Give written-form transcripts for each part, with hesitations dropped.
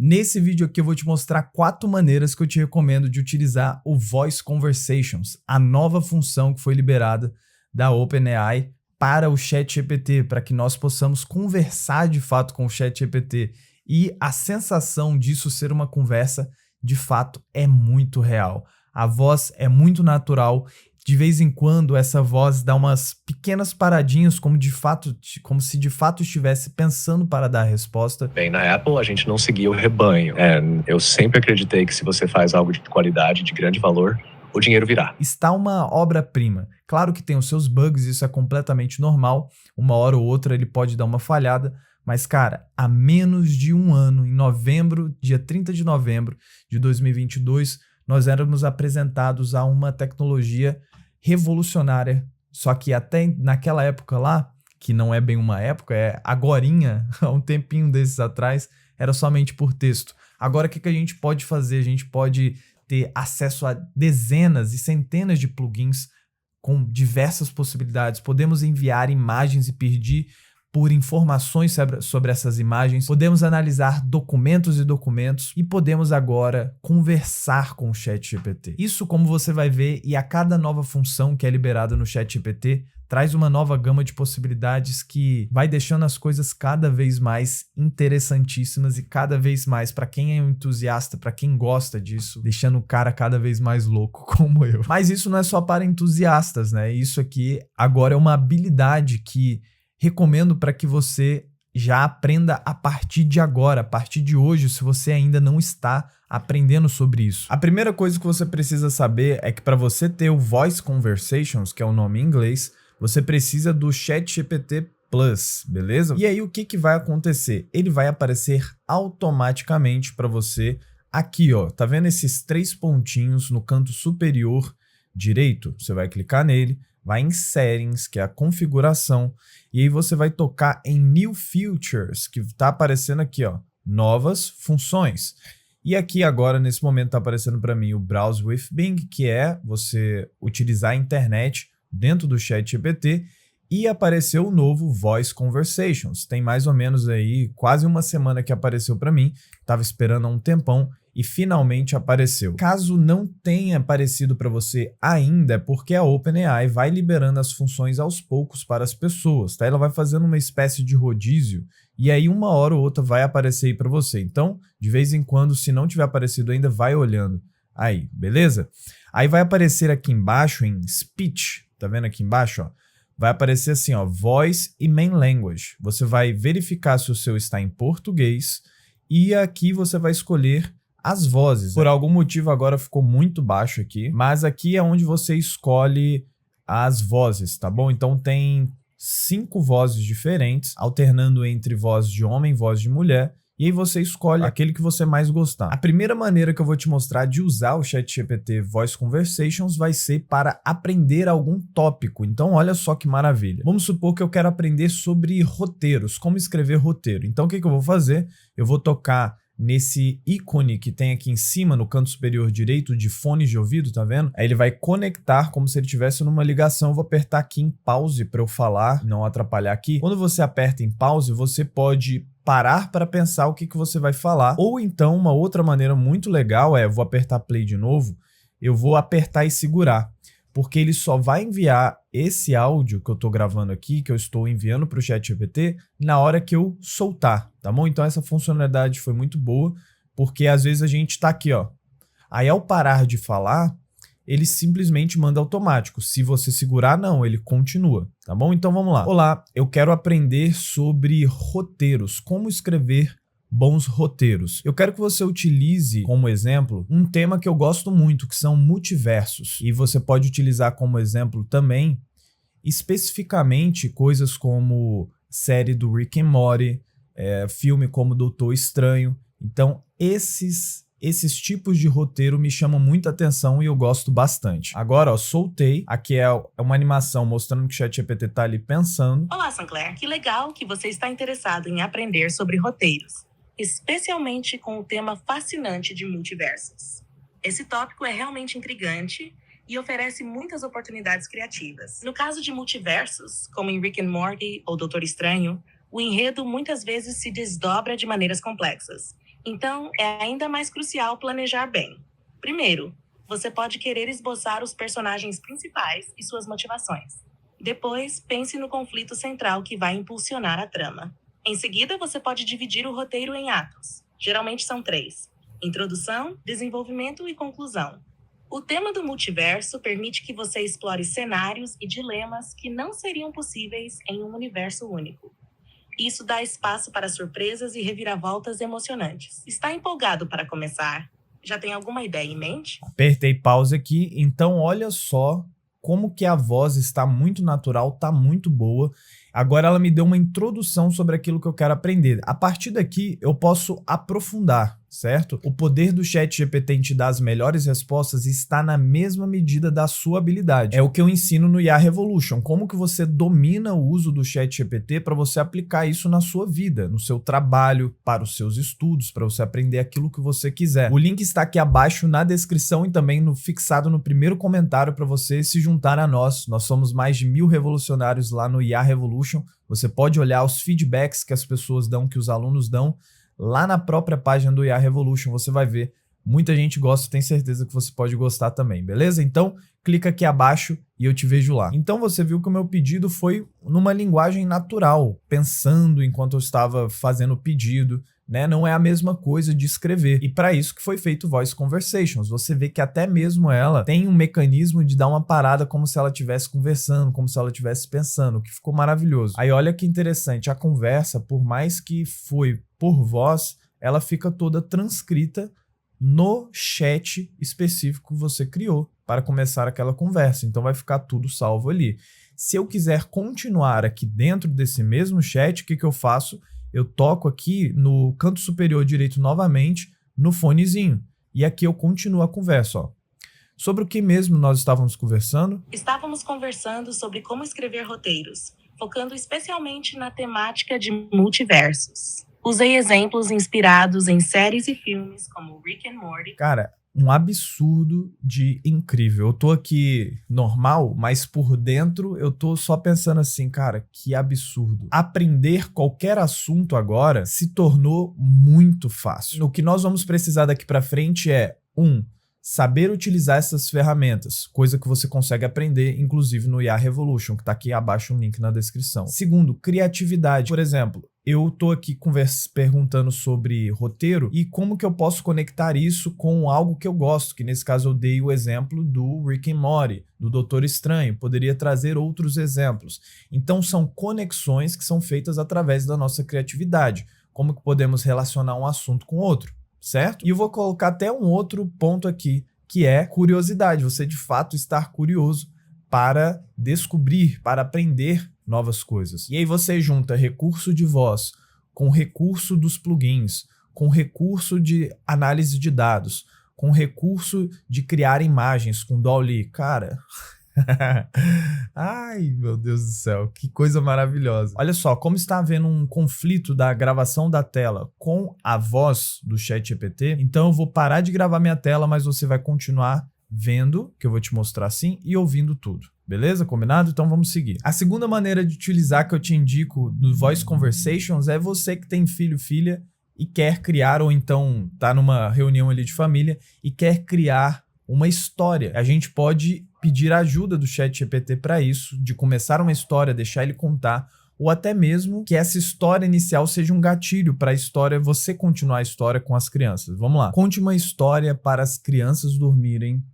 Nesse vídeo aqui eu vou te mostrar 4 maneiras que eu te recomendo de utilizar o Voice Conversations, a nova função que foi liberada da OpenAI para o ChatGPT, para que nós possamos conversar de fato com o ChatGPT. E a sensação disso ser uma conversa, de fato, é muito real. A voz é muito natural. De vez em quando essa voz dá umas pequenas paradinhas, como se de fato estivesse pensando para dar a resposta. Bem, na Apple a gente não seguia o rebanho. Eu sempre acreditei que se você faz algo de qualidade, de grande valor, o dinheiro virá. Está uma obra-prima. Claro que tem os seus bugs, isso é completamente normal. Uma hora ou outra ele pode dar uma falhada, mas cara, há menos de um ano, em novembro, dia 30 de novembro de 2022, nós éramos apresentados a uma tecnologia revolucionária, só que até naquela época lá, que não é bem uma época, é agorinha, há um tempinho desses atrás, era somente por texto. Agora o que a gente pode fazer? A gente pode ter acesso a dezenas e centenas de plugins com diversas possibilidades. Podemos enviar imagens e pedir por informações sobre essas imagens, podemos analisar documentos e podemos agora conversar com o ChatGPT. Isso, como você vai ver, e a cada nova função que é liberada no ChatGPT, traz uma nova gama de possibilidades que vai deixando as coisas cada vez mais interessantíssimas e cada vez mais, para quem é um entusiasta, para quem gosta disso, deixando o cara cada vez mais louco como eu. Mas isso não é só para entusiastas, né? Isso aqui agora é uma habilidade que recomendo para que você já aprenda a partir de agora, a partir de hoje, se você ainda não está aprendendo sobre isso. A primeira coisa que você precisa saber é que para você ter o Voice Conversations, que é o nome em inglês, você precisa do ChatGPT Plus, beleza? E aí o que vai acontecer? Ele vai aparecer automaticamente para você aqui, ó. Tá vendo esses 3 pontinhos no canto superior direito? Você vai clicar nele, vai em Settings, que é a configuração, e aí você vai tocar em New Features, que tá aparecendo aqui, ó, novas funções. E aqui agora, nesse momento, tá aparecendo para mim o Browse with Bing, que é você utilizar a internet dentro do ChatGPT, e apareceu o novo Voice Conversations. Tem mais ou menos aí quase uma semana que apareceu para mim, tava esperando há um tempão, e finalmente apareceu. Caso não tenha aparecido para você ainda, é porque a OpenAI vai liberando as funções aos poucos para as pessoas, tá? Ela vai fazendo uma espécie de rodízio e aí uma hora ou outra vai aparecer aí para você. Então, de vez em quando, se não tiver aparecido ainda, vai olhando aí, beleza? Aí vai aparecer aqui embaixo em Speech, tá vendo aqui embaixo, ó? Vai aparecer assim, ó, Voice e Main Language. Você vai verificar se o seu está em português e aqui você vai escolher as vozes. Por algum motivo agora ficou muito baixo aqui, mas aqui é onde você escolhe as vozes, tá bom? Então tem 5 vozes diferentes, alternando entre voz de homem e voz de mulher, e aí você escolhe aquele que você mais gostar. A primeira maneira que eu vou te mostrar de usar o ChatGPT Voice Conversations vai ser para aprender algum tópico. Então olha só que maravilha. Vamos supor que eu quero aprender sobre roteiros, como escrever roteiro. Então o que eu vou fazer? Eu vou tocar nesse ícone que tem aqui em cima, no canto superior direito, de fones de ouvido, tá vendo? Aí ele vai conectar como se ele estivesse numa ligação. Eu vou apertar aqui em pause para eu falar, não atrapalhar aqui. Quando você aperta em pause, você pode parar para pensar o que você vai falar. Ou então, uma outra maneira muito legal é, eu vou apertar play de novo, eu vou apertar e segurar, porque ele só vai enviar esse áudio que eu estou gravando aqui, que eu estou enviando para o ChatGPT, na hora que eu soltar, tá bom? Então essa funcionalidade foi muito boa, porque às vezes a gente está aqui, ó. Aí ao parar de falar, ele simplesmente manda automático. Se você segurar, não, ele continua, tá bom? Então vamos lá. Olá, eu quero aprender sobre roteiros, como escrever bons roteiros. Eu quero que você utilize como exemplo um tema que eu gosto muito, que são multiversos. E você pode utilizar como exemplo também, especificamente, coisas como série do Rick and Morty, filme como Doutor Estranho. Então, esses tipos de roteiro me chamam muita atenção e eu gosto bastante. Agora, ó, soltei. Aqui é uma animação mostrando que o ChatGPT tá ali pensando. Olá, Sinclair. Que legal que você está interessado em aprender sobre roteiros, especialmente com o tema fascinante de multiversos. Esse tópico é realmente intrigante e oferece muitas oportunidades criativas. No caso de multiversos, como em Rick and Morty ou Doutor Estranho, o enredo muitas vezes se desdobra de maneiras complexas. Então, é ainda mais crucial planejar bem. Primeiro, você pode querer esboçar os personagens principais e suas motivações. Depois, pense no conflito central que vai impulsionar a trama. Em seguida, você pode dividir o roteiro em atos. Geralmente são 3: introdução, desenvolvimento e conclusão. O tema do multiverso permite que você explore cenários e dilemas que não seriam possíveis em um universo único. Isso dá espaço para surpresas e reviravoltas emocionantes. Está empolgado para começar? Já tem alguma ideia em mente? Apertei pause aqui, então olha só como que a voz está muito natural, tá muito boa. Agora ela me deu uma introdução sobre aquilo que eu quero aprender. A partir daqui eu posso aprofundar, certo? O poder do ChatGPT em te dar as melhores respostas está na mesma medida da sua habilidade. É o que eu ensino no IA Revolution, como que você domina o uso do ChatGPT para você aplicar isso na sua vida, no seu trabalho, para os seus estudos, para você aprender aquilo que você quiser. O link está aqui abaixo na descrição e também fixado no primeiro comentário para você se juntar a nós. Nós somos mais de 1000 revolucionários lá no IA Revolution. Você pode olhar os feedbacks que as pessoas dão, que os alunos dão, lá na própria página do IA Revolution. Você vai ver, muita gente gosta, tenho certeza que você pode gostar também, beleza? Então, clica aqui abaixo e eu te vejo lá. Então você viu que o meu pedido foi numa linguagem natural, pensando enquanto eu estava fazendo o pedido, né? Não é a mesma coisa de escrever. E para isso que foi feito o Voice Conversations. Você vê que até mesmo ela tem um mecanismo de dar uma parada como se ela estivesse conversando, como se ela estivesse pensando, o que ficou maravilhoso. Aí olha que interessante, a conversa, por mais que foi por voz, ela fica toda transcrita no chat específico que você criou para começar aquela conversa. Então vai ficar tudo salvo ali. Se eu quiser continuar aqui dentro desse mesmo chat, o que eu faço? Eu toco aqui no canto superior direito novamente, no fonezinho. E aqui eu continuo a conversa, ó. Sobre o que mesmo nós estávamos conversando? Estávamos conversando sobre como escrever roteiros, focando especialmente na temática de multiversos. Usei exemplos inspirados em séries e filmes como Rick and Morty. Cara, um absurdo de incrível. Eu tô aqui normal, mas por dentro eu tô só pensando assim, cara, que absurdo. Aprender qualquer assunto agora se tornou muito fácil. O que nós vamos precisar daqui pra frente é, saber utilizar essas ferramentas, coisa que você consegue aprender, inclusive no IA Revolution, que tá aqui abaixo um link na descrição. Segundo, criatividade. Por exemplo, eu tô aqui perguntando sobre roteiro e como que eu posso conectar isso com algo que eu gosto, que nesse caso eu dei o exemplo do Rick and Morty, do Doutor Estranho, poderia trazer outros exemplos. Então são conexões que são feitas através da nossa criatividade, como que podemos relacionar um assunto com outro, certo? E eu vou colocar até um outro ponto aqui, que é curiosidade, você de fato estar curioso para descobrir, para aprender novas coisas. E aí você junta recurso de voz com recurso dos plugins, com recurso de análise de dados, com recurso de criar imagens com DALL-E. Cara, ai meu Deus do céu, que coisa maravilhosa. Olha só, como está havendo um conflito da gravação da tela com a voz do ChatGPT, então eu vou parar de gravar minha tela, mas você vai continuar vendo, que eu vou te mostrar assim, e ouvindo tudo. Beleza? Combinado? Então vamos seguir. A segunda maneira de utilizar que eu te indico no Voice Conversations é você que tem filho, filha e quer criar, ou então tá numa reunião ali de família e quer criar uma história. A gente pode pedir ajuda do ChatGPT para isso, de começar uma história, deixar ele contar, ou até mesmo que essa história inicial seja um gatilho para a história, você continuar a história com as crianças. Vamos lá. Conte uma história para as crianças dormirem,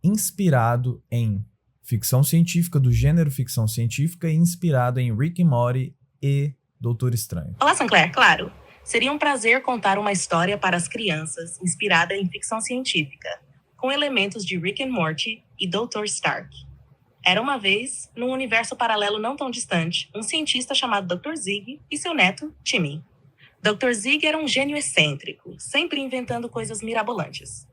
inspirado em ficção científica, do gênero ficção científica, e inspirado em Rick and Morty e Doutor Estranho. Olá, Sinclair, claro. Seria um prazer contar uma história para as crianças inspirada em ficção científica, com elementos de Rick and Morty e Dr. Stark. Era uma vez, num universo paralelo não tão distante, um cientista chamado Dr. Zig e seu neto, Timmy. Dr. Zig era um gênio excêntrico, sempre inventando coisas mirabolantes.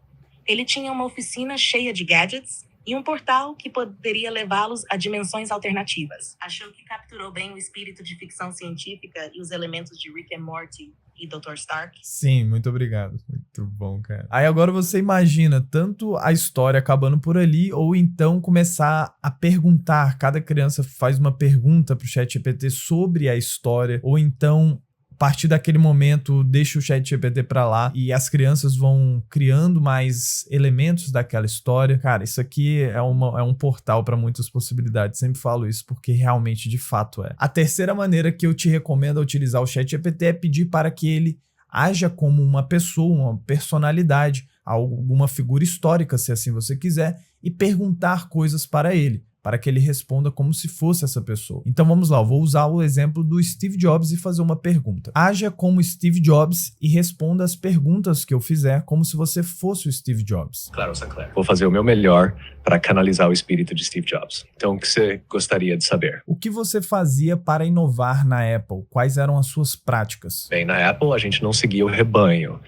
Ele tinha uma oficina cheia de gadgets e um portal que poderia levá-los a dimensões alternativas. Achou que capturou bem o espírito de ficção científica e os elementos de Rick and Morty e Dr. Stark? Sim, muito obrigado. Muito bom, cara. Aí agora você imagina tanto a história acabando por ali, ou então começar a perguntar. Cada criança faz uma pergunta pro ChatGPT sobre a história, ou então A partir daquele momento, deixa o ChatGPT pra lá e as crianças vão criando mais elementos daquela história. Cara, isso aqui é um portal para muitas possibilidades. Sempre falo isso porque realmente, de fato, é. A terceira maneira que eu te recomendo utilizar o ChatGPT é pedir para que ele haja como uma pessoa, uma personalidade, alguma figura histórica, se assim você quiser, e perguntar coisas para ele, para que ele responda como se fosse essa pessoa. Então vamos lá, eu vou usar o exemplo do Steve Jobs e fazer uma pergunta. Haja como Steve Jobs e responda as perguntas que eu fizer como se você fosse o Steve Jobs. Claro, Sinclair. Vou fazer o meu melhor para canalizar o espírito de Steve Jobs. Então, o que você gostaria de saber? O que você fazia para inovar na Apple? Quais eram as suas práticas? Bem, na Apple a gente não seguia o rebanho.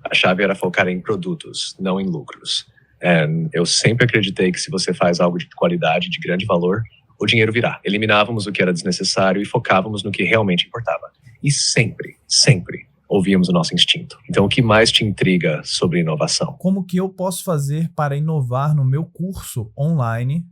A chave era focar em produtos, não em lucros. Eu sempre acreditei que se você faz algo de qualidade, de grande valor, o dinheiro virá. Eliminávamos o que era desnecessário e focávamos no que realmente importava. E sempre, sempre ouvíamos o nosso instinto. Então, o que mais te intriga sobre inovação? Como que eu posso fazer para inovar no meu curso online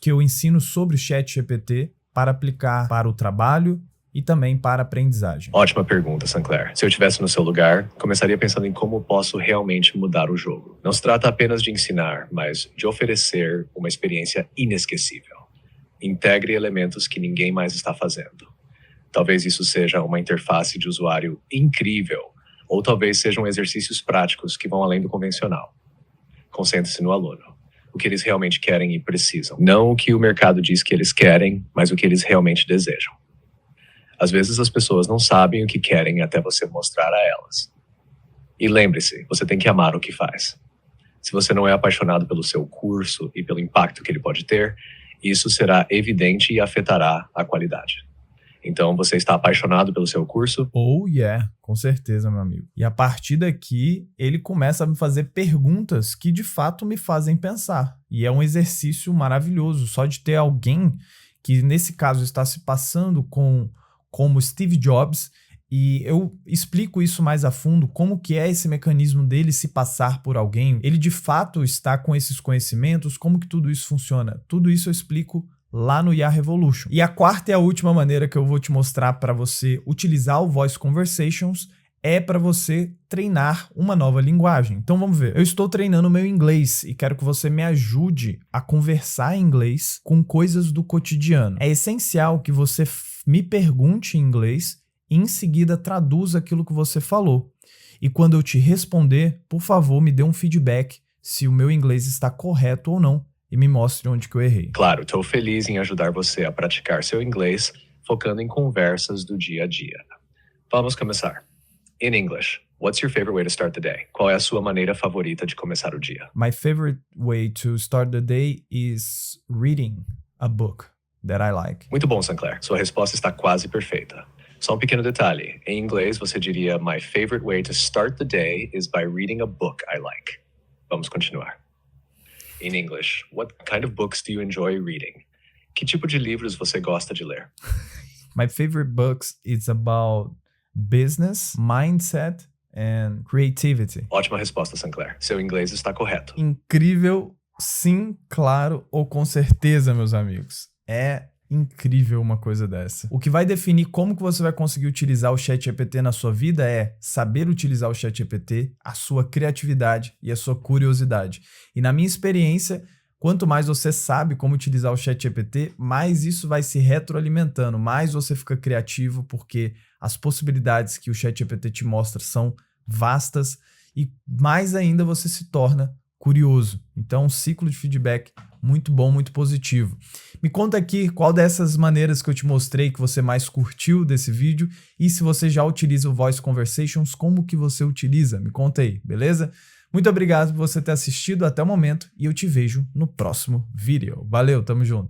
que eu ensino sobre o ChatGPT para aplicar para o trabalho e também para a aprendizagem? Ótima pergunta, Sinclair. Se eu estivesse no seu lugar, começaria pensando em como posso realmente mudar o jogo. Não se trata apenas de ensinar, mas de oferecer uma experiência inesquecível. Integre elementos que ninguém mais está fazendo. Talvez isso seja uma interface de usuário incrível, ou talvez sejam exercícios práticos que vão além do convencional. Concentre-se no aluno. O que eles realmente querem e precisam. Não o que o mercado diz que eles querem, mas o que eles realmente desejam. Às vezes as pessoas não sabem o que querem até você mostrar a elas. E lembre-se, você tem que amar o que faz. Se você não é apaixonado pelo seu curso e pelo impacto que ele pode ter, isso será evidente e afetará a qualidade. Então, você está apaixonado pelo seu curso? Oh, yeah, com certeza, meu amigo. E a partir daqui, ele começa a me fazer perguntas que de fato me fazem pensar. E é um exercício maravilhoso, só de ter alguém que, nesse caso, está se passando como Steve Jobs, e eu explico isso mais a fundo, como que é esse mecanismo dele se passar por alguém, ele de fato está com esses conhecimentos, como que tudo isso funciona. Tudo isso eu explico lá no IA Revolution. E a quarta e a última maneira que eu vou te mostrar para você utilizar o Voice Conversations é para você treinar uma nova linguagem. Então vamos ver. Eu estou treinando o meu inglês e quero que você me ajude a conversar em inglês com coisas do cotidiano. É essencial que você me pergunte em inglês e em seguida traduza aquilo que você falou. E quando eu te responder, por favor, me dê um feedback se o meu inglês está correto ou não e me mostre onde que eu errei. Claro, estou feliz em ajudar você a praticar seu inglês focando em conversas do dia a dia. Vamos começar. In English, what's your favorite way to start the day? Qual é a sua maneira favorita de começar o dia? My favorite way to start the day is reading a book that I like. Muito bom, Sinclair. Sua resposta está quase perfeita. Só um pequeno detalhe. Em inglês, você diria My favorite way to start the day is by reading a book I like. Vamos continuar. In English, what kind of books do you enjoy reading? Que tipo de livros você gosta de ler? My favorite books is about business, mindset and creativity. Ótima resposta, Sinclair. Seu inglês está correto. Incrível, sim, claro ou com certeza, meus amigos. É incrível uma coisa dessa. O que vai definir como que você vai conseguir utilizar o ChatGPT na sua vida é saber utilizar o ChatGPT, a sua criatividade e a sua curiosidade. E na minha experiência, quanto mais você sabe como utilizar o ChatGPT, mais isso vai se retroalimentando, mais você fica criativo, porque as possibilidades que o ChatGPT te mostra são vastas e mais ainda você se torna curioso. Então, um ciclo de feedback muito bom, muito positivo. Me conta aqui qual dessas maneiras que eu te mostrei que você mais curtiu desse vídeo e se você já utiliza o Voice Conversations, como que você utiliza? Me conta aí, beleza? Muito obrigado por você ter assistido até o momento e eu te vejo no próximo vídeo. Valeu, tamo junto!